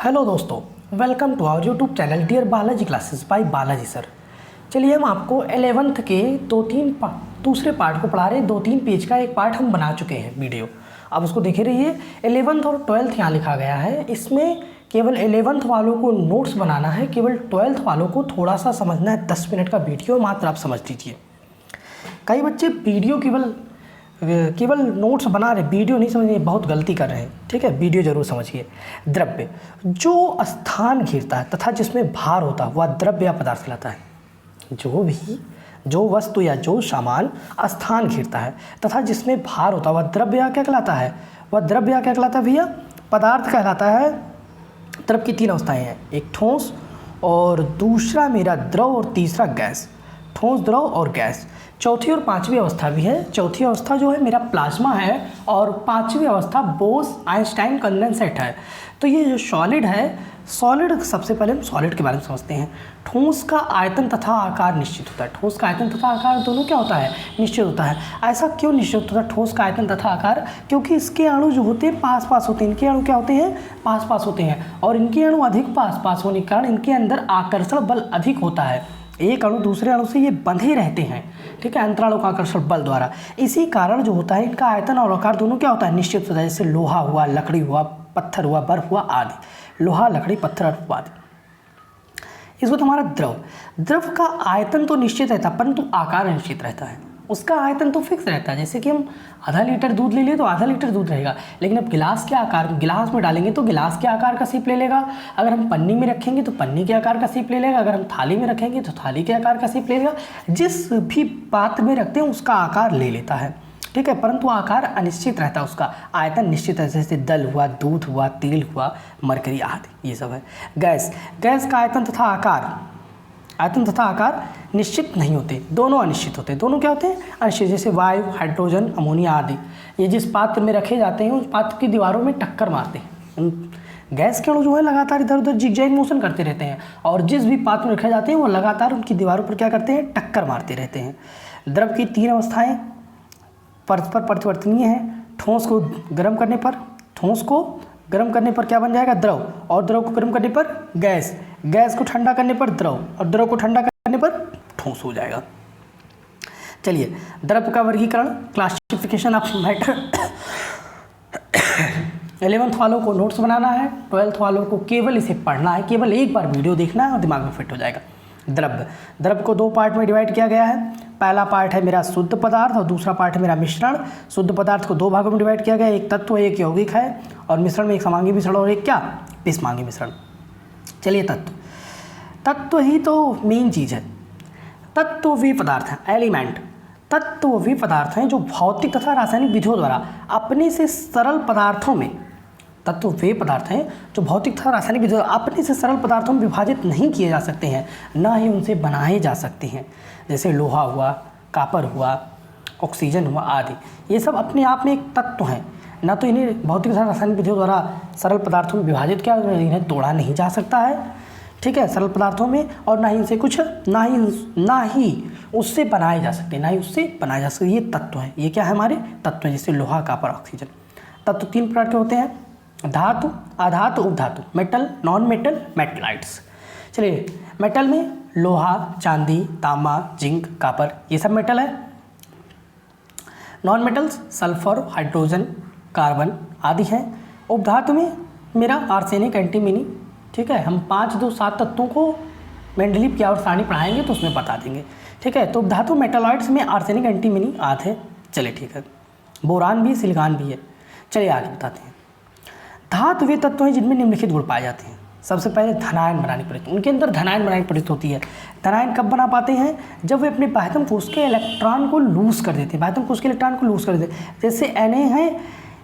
Hello दोस्तों, welcome to our YouTube channel dear Balaji classes by Balaji sir. चलिए हम आपको 11th के दूसरे पार्ट को पढ़ा रहे हैं। 2-3 पेज का एक पार्ट हम बना चुके हैं वीडियो, आप उसको देखे रहिए। 11th और 12th यहाँ लिखा गया है। इसमें केवल 11th वालों को नोट्स बनाना है, केवल 12th वालों को थोड़ा सा समझना है। 10 मिनट का वीडियो मात्र आप समझ लीजिए। कई बच्चे वीडियो केवल नोट्स बना रहे, वीडियो नहीं समझ रहे, बहुत गलती कर रहे हैं। ठीक है, वीडियो जरूर समझिए। द्रव्य जो स्थान घेरता है तथा जिसमें भार होता है वह द्रव्य या पदार्थ कहलाता है। जो वस्तु या जो सामान स्थान घेरता है तथा जिसमें भार होता है वह द्रव्य या क्या कहलाता है? वह द्रव्य या क्या कहलाता है भैया? पदार्थ कहलाता है। द्रव्य की 3 अवस्थाएं हैं, एक ठोस और दूसरा मेरा द्रव और तीसरा गैस। ठोस, द्रव और गैस। चौथी और 5वीं अवस्था भी है। चौथी अवस्था जो है मेरा प्लाज्मा है और 5वीं अवस्था बोस आइंस्टाइन कंडेंसेट है। तो ये जो सॉलिड है, सॉलिड सबसे पहले हम सॉलिड के बारे में समझते हैं। ठोस का आयतन तथा आकार निश्चित होता है। ठोस का आयतन तथा आकार दोनों क्या होता है? निश्चित होता है। ऐसा क्यों निश्चित होता है ठोस का आयतन तथा आकार? क्योंकि इसके अणु जो होते हैं पास पास होते हैं। इनके अणु क्या होते हैं? पास पास होते हैं और इनके अणु अधिक पास पास होने के कारण इनके अंदर आकर्षण बल अधिक होता है। एक अणु दूसरे अणु से ये बंधे रहते हैं, ठीक है, अंतरालों का आकर्षण बल द्वारा। इसी कारण जो होता है इनका आयतन और आकार दोनों क्या होता है? निश्चित होता है। जैसे लोहा हुआ, लकड़ी हुआ, पत्थर हुआ, बर्फ हुआ आदि। लोहा, लकड़ी, पत्थर आदि। इसको हमारा द्रव का आयतन तो निश्चित रहता है परंतु आकार अनिश्चित रहता है। उसका आयतन तो फिक्स रहता है। जैसे कि हम आधा लीटर दूध ले लिए तो आधा लीटर दूध रहेगा, लेकिन अब गिलास के आकार, गिलास में डालेंगे तो गिलास के आकार का शेप ले लेगा। अगर हम पन्नी में रखेंगे तो पन्नी के आकार का शेप ले लेगा। अगर हम थाली में रखेंगे तो थाली के आकार का शेप ले लेगा। जिस भी पात्र में रखते हैं उसका आकार ले लेता है, ठीक है, परंतु आकार अनिश्चित रहता है। उसका आयतन निश्चित है। जैसे दल हुआ, दूध हुआ, तेल हुआ, मरकरी आदि, ये सब है। गैस का आयतन तथा आकार निश्चित नहीं होते, दोनों अनिश्चित होते हैं। दोनों क्या होते हैं? अनिश्चित। जैसे वायु, हाइड्रोजन, अमोनिया आदि, ये जिस पात्र में रखे जाते हैं उस पात्र की दीवारों में टक्कर मारते हैं। गैस के अणु जो है लगातार इधर उधर जिगजैग मोशन करते रहते हैं और जिस भी पात्र में रखे जाते हैं वो लगातार उनकी दीवारों पर क्या करते हैं? टक्कर मारते रहते हैं। द्रव की 3 अवस्थाएं परस्पर परिवर्तनीय हैं। ठोस को गर्म करने पर क्या बन जाएगा? द्रव, और द्रव को गर्म करने पर गैस, गैस को ठंडा करने पर द्रव, और द्रव को ठंडा करने पर ठोस हो जाएगा। चलिए, द्रव का वर्गीकरण, क्लासिफिकेशन ऑफ मैटर। 11th वालों को नोट्स बनाना है, 12th वालों को केवल इसे पढ़ना है, केवल एक बार वीडियो देखना है और दिमाग में फिट हो जाएगा। द्रव्य को 2 पार्ट में डिवाइड किया गया है। पहला पार्ट है मेरा शुद्ध पदार्थ और दूसरा पार्ट है मेरा मिश्रण। शुद्ध पदार्थ को 2 भागों में डिवाइड किया गया है, एक तत्व, एक यौगिक है, और मिश्रण में एक समांगी मिश्रण और एक क्या? विषमांगी मिश्रण। चलिए, तत्व ही तो मेन चीज़ है। तत्व वे पदार्थ हैं, एलिमेंट। तत्व वे पदार्थ हैं जो भौतिक तथा रासायनिक विधियों द्वारा अपने से सरल पदार्थों में, तत्व वे पदार्थ हैं जो भौतिक तथा रासायनिक विधियों द्वारा अपने से सरल पदार्थों में विभाजित नहीं किए जा सकते हैं, ना ही उनसे बनाए जा सकते हैं। जैसे लोहा हुआ, कापर हुआ, ऑक्सीजन हुआ आदि, ये सब अपने आप में एक तत्व हैं। ना तो इन्हें भौतिक तथा रासायनिक विधियों द्वारा सरल पदार्थों में विभाजित किया, इन्हें तोड़ा नहीं जा सकता है, ठीक है, सरल पदार्थों में, और ना ही इनसे कुछ, ना ही उससे बनाए जा सकते, ये तत्व हैं। ये क्या है? हमारे तत्व हैं, जैसे लोहा, कापर, ऑक्सीजन। तत्व 3 प्रकार के होते हैं, धातु, अधातु, उपधातु, मेटल, नॉन मेटल, मेटलाइट्स। चलिए, मेटल में लोहा, चांदी, तांबा, जिंक, कापर, ये सब मेटल है। Non metals sulphur, hydrogen, carbon आदि हैं। उपधातु में मेरा आर्सेनिक, एंटीमनी, ठीक है। हम 5, 2, 7 तत्वों को मेंडलीव की सारणी पढ़ाएंगे तो उसमें बता देंगे, ठीक है। तो धातु मेटालॉइड्स में आर्सेनिक, एंटीमनी आदि है। चलिए, ठीक है। बोरान भी, सिलिकॉन भी है। चलिए आगे बताते हैं। धातु वे तत्व हैं जिनमें निम्नलिखित गुण पाए जाते हैं। सबसे पहले धनायन बनानी प्रवृत्ति, उनके अंदर धनायन बनानी प्रवृत्ति होती है। धनायन कब बना पाते हैं? जब वे अपने बाह्यतम कोश के इलेक्ट्रॉन को लूज कर देते हैं। बाह्यतम कोश के इलेक्ट्रॉन को लूज कर देते हैं। जैसे Na है,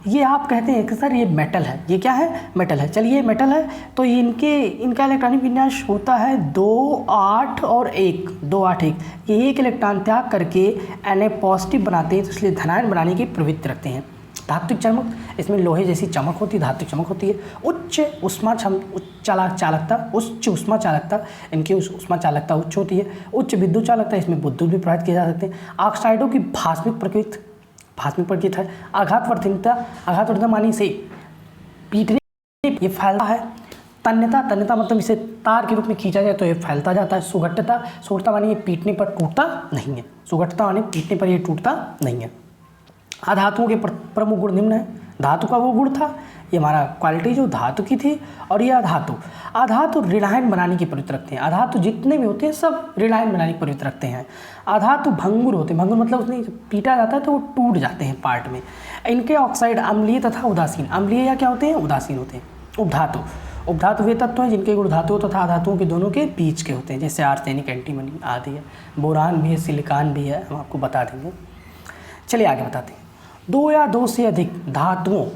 ये आप कहते हैं कि सर ये मेटल है, ये क्या है? मेटल है। चलिए, मेटल है तो इनका इलेक्ट्रॉनिक विन्यास होता है 2, 8 और 1, 2, 8, 1। ये एक इलेक्ट्रॉन त्याग करके Na पॉजिटिव बनाते हैं, तो इसलिए धनायन बनाने की प्रवृत्ति रखते हैं। धात्विक चमक, इसमें लोहे जैसी चमक होती है, धात्विक चमक होती है। उच्च उष्मा चालकता, इनकी उष्मा चालकता उच्च होती है। उच्च विद्युत चालकता, इसमें विद्युत भी प्रभावित किए जा सकते हैं। ऑक्साइडों की भास्मिक प्रकृति है। आघात वर्धनता मानी से पीटने ये फैलता है। तन्यता मतलब इसे तार के रूप में खींचा जाए तो ये फैलता जाता है। सुगठता माने ये पीटने पर टूटता नहीं है। सुगठता माने पीटने पर ये टूटता नहीं है। अधातुओं के प्रमुख गुण निम्न है। धातु का वो गुण था, ये हमारा क्वालिटी जो धातु की थी, और ये अधातु ऋणायन बनाने की प्रवृत्ति रखते हैं। अधातु जितने भी होते हैं सब ऋणायन बनाने की प्रवृत्ति रखते हैं। अधातु भंगुर होते हैं। भंगुर मतलब उसमें पीटा जाता है तो वो टूट जाते हैं पार्ट में। इनके ऑक्साइड अम्लीय तथा उदासीन, अम्लीय या क्या होते हैं, उदासीन होते हैं। उपधातु वे तत्व हैं जिनके गुण धातुओं तथा अधातुओं के दोनों के बीच के होते हैं, जैसे आर्सेनिक, एंटीमनी आदि है। बोरान भी है, सिलिकॉन भी है, हम आपको बता देंगे। चलिए आगे बताते हैं। 2 या 2 से अधिक धातुओं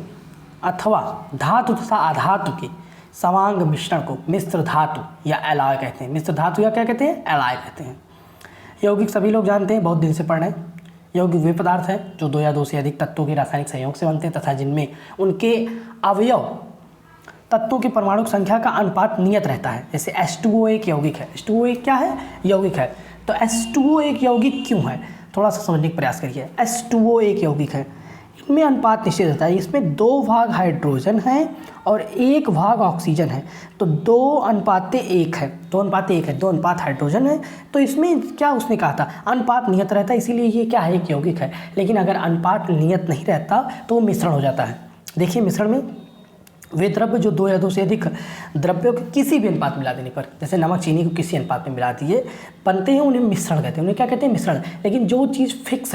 अथवा धातु तथा अधातु के समांग मिश्रण को मिश्र धातु या एलॉय कहते हैं। मिश्र धातु या क्या कहते हैं, एलॉय कहते हैं। यौगिक सभी लोग जानते हैं, बहुत दिन से पढ़ रहे हैं। यौगिक वे पदार्थ हैं जो 2 या 2 से अधिक तत्वों के रासायनिक संयोग से बनते हैं तथा जिनमें उनके अवयव तत्वों की परमाणु संख्या का अनुपात नियत रहता है। जैसे H2O एक यौगिक है। H2O एक क्या है, यौगिक है। तो H2O एक यौगिक क्यों है, थोड़ा सा समझने का प्रयास करिए। H2O एक यौगिक है, इनमें अनुपात निश्चित रहता है। इसमें 2 भाग हाइड्रोजन है और 1 भाग ऑक्सीजन है, तो 2:1 है। 2:1 है, 2 अनुपात हाइड्रोजन है। तो इसमें क्या उसने कहा था, अनुपात नियत रहता है, इसीलिए ये क्या है, एक यौगिक है। लेकिन अगर अनुपात नियत नहीं रहता तो वो मिश्रण हो जाता है। देखिए मिश्रण में वे द्रव्य जो 2 या 2 से अधिक द्रव्यों के किसी भी अनुपात में मिला देने पर, जैसे नमक चीनी को किसी अनुपात में मिला दिए, बनते हैं, उन्हें मिश्रण कहते हैं। उन्हें क्या कहते हैं, मिश्रण। लेकिन जो चीज़ फिक्स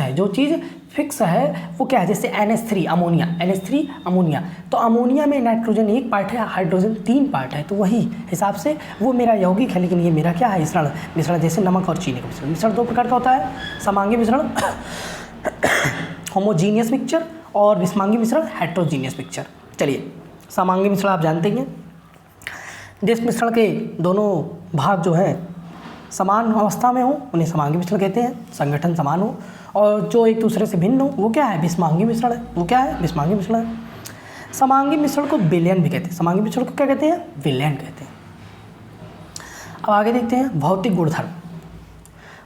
है वो क्या है, जैसे NH3 अमोनिया। तो अमोनिया में नाइट्रोजन 1 पार्ट है, हाइड्रोजन 3 पार्ट है, तो वही हिसाब से वो मेरा यौगिक है, लेकिन ये मेरा क्या है, मिश्रण। जैसे नमक और चीनी का मिश्रण। मिश्रण 2 प्रकार का होता है, समांगी मिश्रण होमोजीनियस मिक्सचर, और विषमांगी मिश्रण हेट्रोजीनियस मिक्सचर। चलिए समांगी मिश्रण आप जानते ही हैं, जिस मिश्रण के दोनों भाग जो हैं समान अवस्था में हो उन्हें समांगी मिश्रण कहते हैं, संगठन समान हो, और जो एक दूसरे से भिन्न हो वो क्या है, विषमांगी मिश्रण है। वो क्या है, विषमांगी मिश्रण है। समांगी मिश्रण को विलयन भी कहते हैं। समांगी मिश्रण को क्या कहते हैं, विलयन कहते हैं। अब आगे देखते हैं भौतिक गुणधर्म।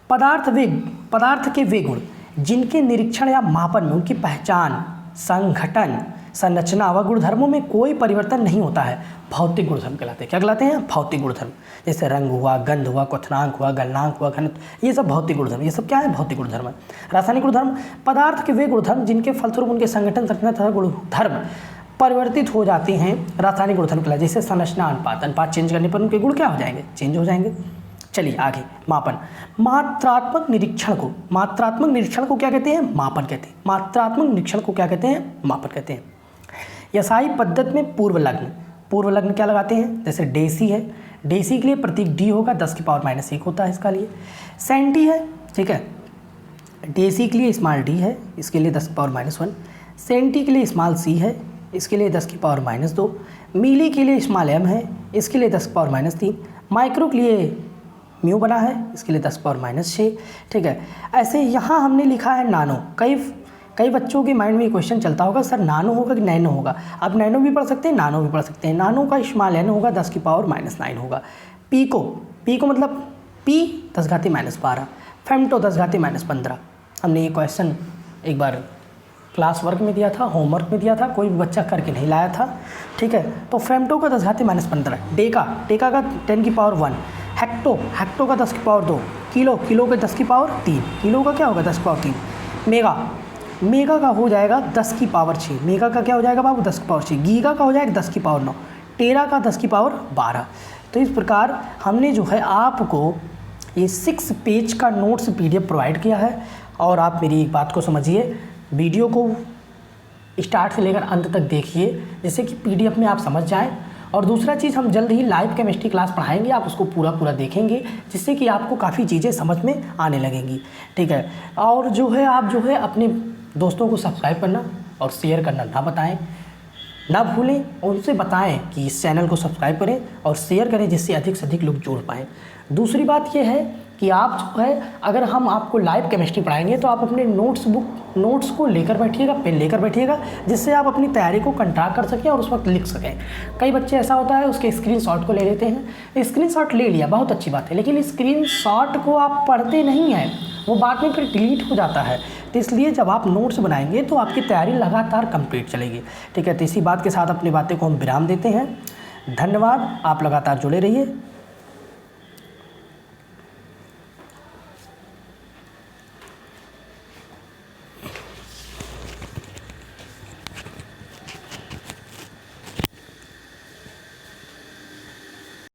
पदार्थ के वे गुण जिनके निरीक्षण या मापन में उनकी पहचान, संगठन, संरचना व गुणधर्मों में कोई परिवर्तन नहीं होता है, भौतिक गुणधर्म कहलाते हैं। क्या कहलाते हैं, भौतिक गुणधर्म। जैसे रंग हुआ, गंध हुआ, क्वथनांक हुआ, गलनांक हुआ, घनत्व, ये सब भौतिक गुणधर्म। ये सब क्या है, भौतिक गुणधर्म है। रासायनिक गुणधर्म, पदार्थ के वे गुणधर्म जिनके फलस्वरूप उनके संगठन, संरचना तथा गुणधर्म परिवर्तित हो जाते हैं, रासायनिक गुणधर्म कहलाते हैं। जैसे संरचना, अनुपात चेंज करने पर उनके गुण क्या हो जाएंगे, चेंज हो जाएंगे। चलिए आगे, मापन। मात्रात्मक निरीक्षण को क्या कहते हैं, मापन कहते हैं। मात्रात्मक निरीक्षण को क्या कहते हैं, मापन कहते हैं। यसाई पद्धति में पूर्व लग्न क्या लगाते हैं, जैसे डेसी है, डेसी के लिए प्रतीक D होगा, 10⁻⁻1 होता है इसका लिए। सेंटी है, ठीक है, डेसी के लिए स्मॉल d है, इसके लिए 10⁻⁻1। सेंटी के लिए स्मॉल c है, इसके लिए 10⁻⁻2। मिली के लिए स्मॉल m है, इसके लिए 10⁻⁻3। माइक्रो के लिए म्यू बना है, इसके लिए 10⁻⁻6। ठीक है, ऐसे यहाँ हमने लिखा है नानो। कई बच्चों के माइंड में ये क्वेश्चन चलता होगा, सर नानो होगा कि नैनो होगा। आप नैनो भी पढ़ सकते हैं, नानो भी पढ़ सकते हैं। नानो का स्मॉल n होगा, 10⁻⁻9 होगा। पीको मतलब P 10⁻12, फेम्टो 10⁻15। हमने ये क्वेश्चन एक बार क्लास वर्क में दिया था, होमवर्क में दिया था, कोई भी बच्चा करके नहीं लाया था। ठीक है, तो फेम्टो का 10⁻15, डेका का 10⁻1, हेक्टो का 10⁻2, किलो का 10⁻3, किलो का क्या होगा 10⁻3। मेगा का हो जाएगा 10⁻6, मेगा का क्या हो जाएगा बाबू 10⁻6, गीगा का हो जाएगा 10⁻9, टेरा का 10⁻12। तो इस प्रकार हमने जो है आपको ये 6 पेज का नोट्स PDF प्रोवाइड किया है। और आप मेरी एक बात को समझिए, वीडियो को स्टार्ट से लेकर अंत तक देखिए, जिससे कि PDF में आप समझ जाएं। और दूसरा चीज़, हम जल्द ही लाइव केमिस्ट्री क्लास पढ़ाएंगे, आप उसको पूरा देखेंगे, जिससे कि आपको काफ़ी चीज़ें समझ में आने लगेंगी। ठीक है, और जो है आप जो है अपने दोस्तों को सब्सक्राइब करना और शेयर करना ना भूलें। उनसे बताएं कि इस चैनल को सब्सक्राइब करें और शेयर करें, जिससे अधिक से अधिक लोग जुड़ पाएँ। दूसरी बात यह है कि आप जो है, अगर हम आपको लाइव केमिस्ट्री पढ़ाएंगे तो आप अपने नोट्स को लेकर बैठिएगा, पेन लेकर बैठिएगा, जिससे आप अपनी तैयारी को कंट्रोल कर सकें और उस वक्त लिख सकें। कई बच्चे ऐसा होता है उसके स्क्रीनशॉट को ले लेते हैं, स्क्रीनशॉट ले लिया बहुत अच्छी बात है, लेकिन स्क्रीनशॉट को आप पढ़ते नहीं हैं, वो बाद में फिर डिलीट हो जाता है। तो इसलिए जब आप नोट्स बनाएंगे तो आपकी तैयारी लगातार कंप्लीट चलेगी। ठीक है, तो इसी बात के साथ अपनी बातें को हम विराम देते हैं। धन्यवाद, आप लगातार जुड़े रहिए।